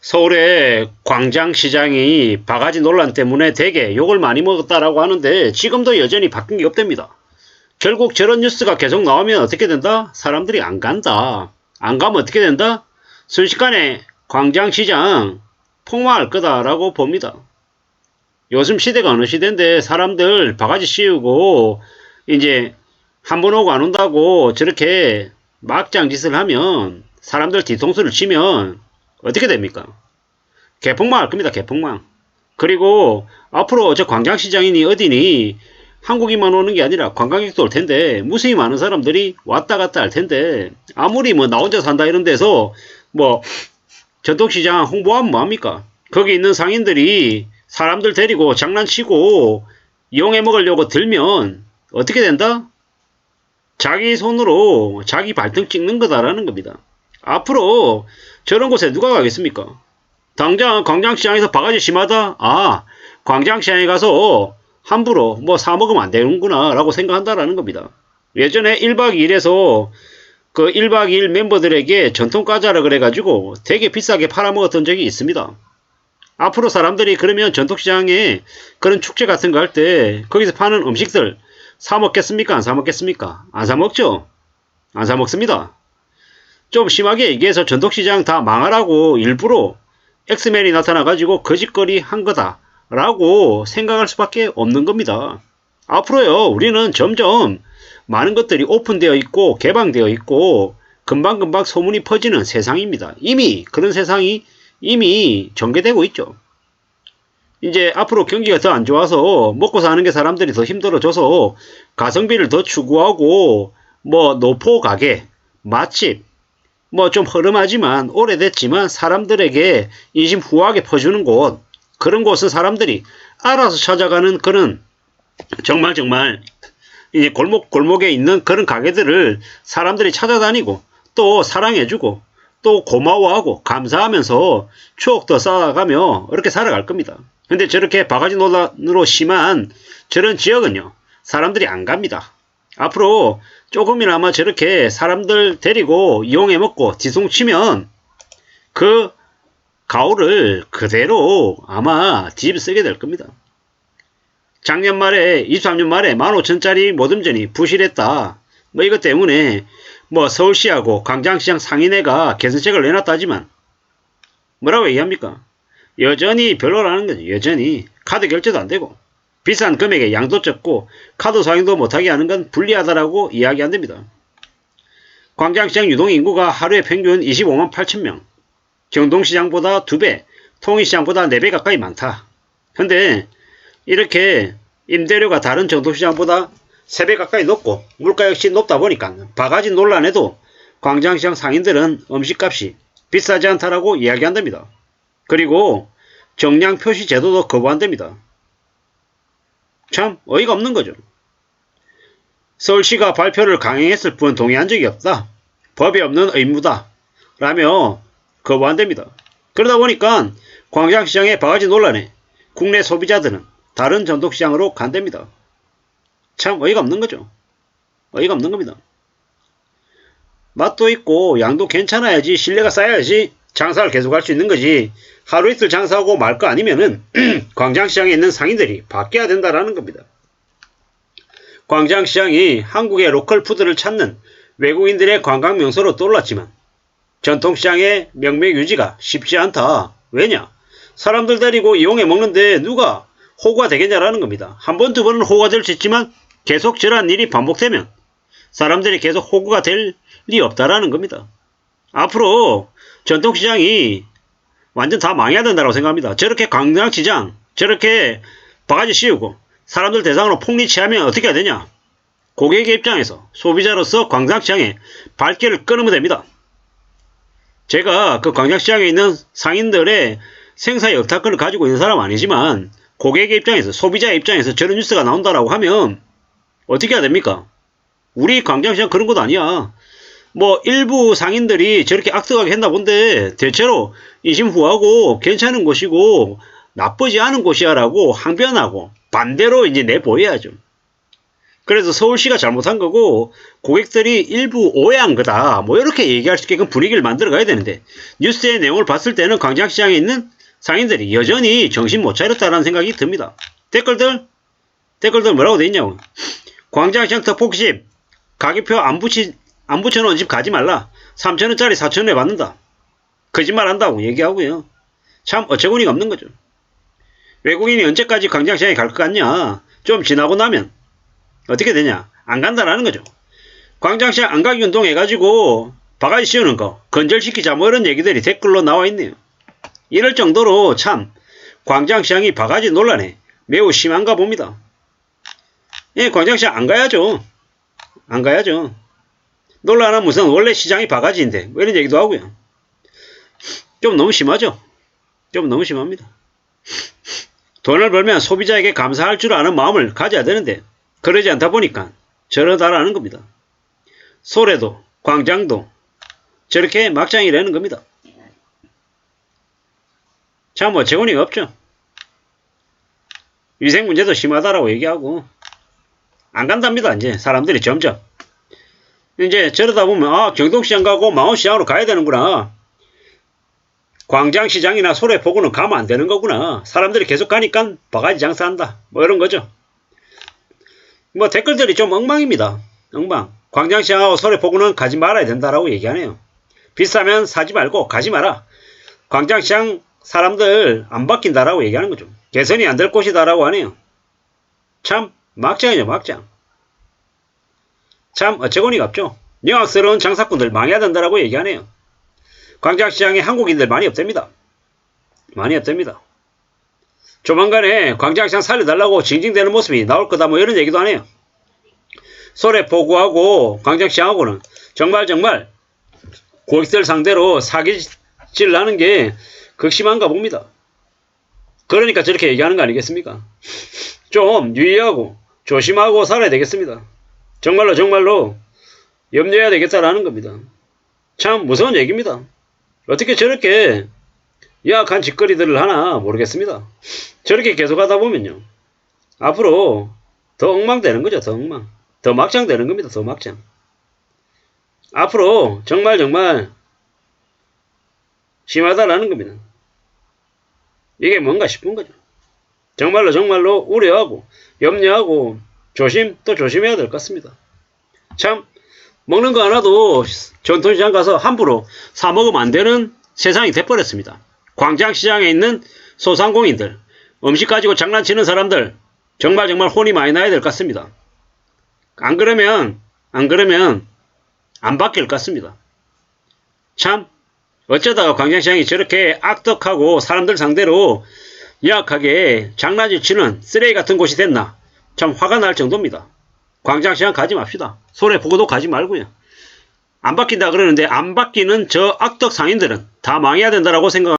서울의 광장시장이 바가지 논란 때문에 되게 욕을 많이 먹었다라고 하는데 지금도 여전히 바뀐 게 없답니다. 결국 저런 뉴스가 계속 나오면 어떻게 된다? 사람들이 안 간다. 안 가면 어떻게 된다? 순식간에 광장시장 폭망할 거다라고 봅니다. 요즘 시대가 어느 시대인데 사람들 바가지 씌우고 이제 한 번 오고 안 온다고 저렇게 막장 짓을 하면 사람들 뒤통수를 치면 어떻게 됩니까? 개폭망할 겁니다. 개폭망. 그리고 앞으로 저 광장시장이니 어디니 한국인만 오는 게 아니라 관광객도 올 텐데 무수히 많은 사람들이 왔다 갔다 할 텐데 아무리 뭐 나 혼자 산다 이런 데서 뭐 전통시장 홍보하면 뭐합니까? 거기 있는 상인들이 사람들 데리고 장난치고 이용해 먹으려고 들면 어떻게 된다? 자기 손으로 자기 발등 찍는 거다라는 겁니다. 앞으로 저런 곳에 누가 가겠습니까? 당장 광장시장에서 바가지 심하다? 아, 광장시장에 가서 함부로 뭐 사먹으면 안 되는구나 라고 생각한다라는 겁니다. 예전에 1박 2일에서 그 1박 2일 멤버들에게 전통과자라 그래가지고 되게 비싸게 팔아먹었던 적이 있습니다. 앞으로 사람들이 그러면 전통시장에 그런 축제 같은 거 할 때 거기서 파는 음식들 사먹겠습니까? 안 사먹겠습니까? 안 사먹죠? 안 사먹습니다. 좀 심하게 얘기해서 전통시장 다 망하라고 일부러 엑스맨이 나타나가지고 거짓거리 한 거다 라고 생각할 수밖에 없는 겁니다. 앞으로요 우리는 점점 많은 것들이 오픈되어 있고 개방되어 있고 금방금방 소문이 퍼지는 세상입니다. 이미 그런 세상이 이미 전개되고 있죠. 이제 앞으로 경기가 더 안 좋아서 먹고 사는 게 사람들이 더 힘들어져서 가성비를 더 추구하고 뭐 노포 가게, 맛집 뭐 좀 허름하지만 오래됐지만 사람들에게 인심 후하게 퍼주는 곳 그런 곳은 사람들이 알아서 찾아가는 그런 정말 이제 골목에 있는 그런 가게들을 사람들이 찾아다니고 또 사랑해주고 또 고마워하고 감사하면서 추억도 쌓아가며 이렇게 살아갈 겁니다. 근데 저렇게 바가지 논란으로 심한 저런 지역은요 사람들이 안 갑니다. 앞으로 조금이나마 저렇게 사람들 데리고 이용해 먹고 뒤통치면 그 가오를 그대로 아마 뒤집어 쓰게 될 겁니다. 작년 말에 23년 말에 15,000짜리 모듬전이 부실했다. 뭐 이것 때문에 뭐 서울시하고 광장시장 상인회가 개선책을 내놨다지만 뭐라고 얘기합니까? 여전히 별로라는 거죠. 여전히 카드 결제도 안 되고 비싼 금액에 양도 적고 카드 사용도 못하게 하는 건 불리하다라고 이야기 안 됩니다. 광장시장 유동인구가 하루에 평균 25만 8천명 경동시장보다 2배 통일시장보다 4배 가까이 많다. 근데 이렇게 임대료가 다른 전통시장보다 3배 가까이 높고 물가 역시 높다 보니까 바가지 논란에도 광장시장 상인들은 음식값이 비싸지 않다라고 이야기한답니다. 그리고 정량 표시 제도도 거부한답니다. 참 어이가 없는 거죠. 서울시가 발표를 강행했을 뿐 동의한 적이 없다. 법이 없는 의무다. 라며 거부한답니다. 그러다 보니까 광장시장의 바가지 논란에 국내 소비자들은 다른 전통시장으로 간답니다. 참 어이가 없는 거죠. 어이가 없는 겁니다. 맛도 있고 양도 괜찮아야지 신뢰가 쌓여야지 장사를 계속할 수 있는 거지. 하루 이틀 장사하고 말 거 아니면은 광장시장에 있는 상인들이 바뀌어야 된다라는 겁니다. 광장시장이 한국의 로컬 푸드를 찾는 외국인들의 관광 명소로 떠올랐지만 전통시장의 명맥 유지가 쉽지 않다. 왜냐? 사람들 데리고 이용해 먹는데 누가 호구가 되겠냐라는 겁니다. 한 번, 두 번은 호구가 될 수 있지만 계속 저러한 일이 반복되면 사람들이 계속 호구가 될 리 없다라는 겁니다. 앞으로 전통시장이 완전 다 망해야 된다고 생각합니다. 저렇게 광장시장 저렇게 바가지 씌우고 사람들 대상으로 폭리취하면 어떻게 해야 되냐? 고객의 입장에서 소비자로서 광장시장에 발길을 끊으면 됩니다. 제가 그 광장시장에 있는 상인들의 생사 역사권을 가지고 있는 사람은 아니지만 고객의 입장에서 소비자의 입장에서 저런 뉴스가 나온다라고 하면 어떻게 해야 됩니까? 우리 광장시장 그런 것 아니야. 뭐 일부 상인들이 저렇게 악덕하게 했나 본데 대체로 인심후하고 괜찮은 곳이고 나쁘지 않은 곳이야 라고 항변하고 반대로 이제 내보여야죠. 그래서 서울시가 잘못한 거고 고객들이 일부 오해한 거다. 뭐 이렇게 얘기할 수 있게끔 분위기를 만들어 가야 되는데 뉴스의 내용을 봤을 때는 광장시장에 있는 상인들이 여전히 정신 못 차렸다는 생각이 듭니다. 댓글들 뭐라고 돼 있냐고. 광장시장 떡볶이집 가격표 안 붙여놓은 집 가지 말라. 3,000원짜리 4,000원에 받는다. 거짓말 한다고 얘기하고요. 참 어처구니가 없는 거죠. 외국인이 언제까지 광장시장에 갈 것 같냐. 좀 지나고 나면 어떻게 되냐. 안 간다라는 거죠. 광장시장 안 가기 운동 해가지고 바가지 씌우는 거 건절시키자 뭐 이런 얘기들이 댓글로 나와 있네요. 이럴 정도로 참 광장시장이 바가지 논란에 매우 심한가 봅니다. 예, 광장시장 안 가야죠. 안 가야죠. 논란은 무슨 원래 시장이 바가지인데 뭐 이런 얘기도 하고요. 좀 너무 심하죠. 좀 너무 심합니다. 돈을 벌면 소비자에게 감사할 줄 아는 마음을 가져야 되는데 그러지 않다 보니까 저러다라는 겁니다. 소래도 광장도 저렇게 막장이라는 겁니다. 참 어처구니가 없죠. 위생 문제도 심하다라고 얘기하고 안 간답니다. 이제 사람들이 점점 이제 저러다 보면 아 경동시장 가고 망원시장으로 가야 되는구나. 광장시장이나 소래포구는 가면 안 되는 거구나. 사람들이 계속 가니까 바가지 장사한다. 뭐 이런 거죠. 뭐 댓글들이 좀 엉망입니다. 엉망. 광장시장하고 소래포구는 가지 말아야 된다라고 얘기하네요. 비싸면 사지 말고 가지 마라. 광장시장 사람들 안 바뀐다라고 얘기하는 거죠. 개선이 안 될 곳이다라고 하네요. 참 막장이죠 막장. 참 어처구니가 없죠. 영악스러운 장사꾼들 망해야 된다라고 얘기하네요. 광장시장에 한국인들 많이 없답니다. 많이 없답니다. 조만간에 광장시장 살려달라고 징징대는 모습이 나올 거다 뭐 이런 얘기도 하네요. 소래포구하고 광장시장하고는 정말 고객들 상대로 사기질 하는 게 극심한가 봅니다. 그러니까 저렇게 얘기하는 거 아니겠습니까? 좀 유의하고 조심하고 살아야 되겠습니다. 정말로 염려해야 되겠다라는 겁니다. 참 무서운 얘기입니다. 어떻게 저렇게 야악한 짓거리들을 하나 모르겠습니다. 저렇게 계속 하다 보면요. 앞으로 더 엉망되는 거죠. 더 엉망. 더 막장 되는 겁니다. 더 막장. 앞으로 정말 심하다라는 겁니다. 이게 뭔가 싶은 거죠. 정말로 우려하고 염려하고 또 조심해야 될 것 같습니다. 참 먹는 거 하나도 전통시장 가서 함부로 사 먹으면 안 되는 세상이 돼버렸습니다. 광장시장에 있는 소상공인들, 음식 가지고 장난치는 사람들 정말 혼이 많이 나야 될 것 같습니다. 안 그러면 안 바뀔 것 같습니다. 참 어쩌다가 광장시장이 저렇게 악덕하고 사람들 상대로 약하게 장난질 치는 쓰레기 같은 곳이 됐나 참 화가 날 정도입니다. 광장시장 가지 맙시다. 소래포구도 가지 말고요. 안 바뀐다 그러는데 안 바뀌는 저 악덕 상인들은 다 망해야 된다라고 생각합니다.